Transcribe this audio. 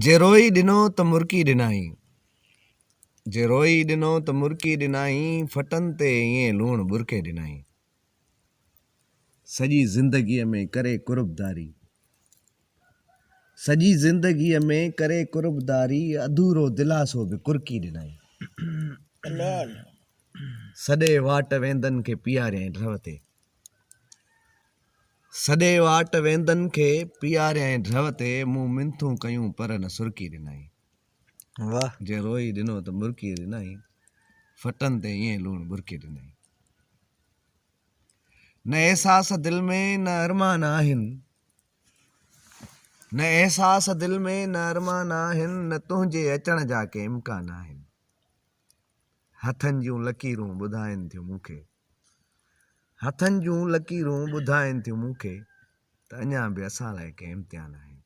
जे रोई ॾिनो त मुर्की ॾिनाई, जे रोई ॾिनो त मुर्की ॾिनाई, फटनि ते ईअं लूणु बुरके ॾिनाई। सॼी ज़िंदगीअ में करे कुर्बदारी, सॼी ज़िंदगीअ में करे कुर्बदारी, अधूरो दिलासो बि कुर्की ॾिनाई। सॾे वाट वेंदनि खे पीआरियईं ड्रव ते, सॾे वाट वेंदनि खे पीआरियईं ड्रव ते, मूं मिंथूं कयूं पर न सुर्की ॾिनाई। वाह। जे रोई ॾिनो त मुर्की ॾिनाई, फटनि ते ईअं लूणु बुरके ॾिनाई। न एहसास दिल में न अरमान आहिनि, न एहसास दिल में न अरमान आहिनि, न तुंहिंजे अचण जा के इम्कान आहिनि। हथनि जूं लकीरूं ॿुधाइनि थियूं मूंखे, हथनि जूं लकीरूं ॿुधाइनि थियूं मूंखे, त अञा बि असां लाइ के इम्तिहान आहिनि।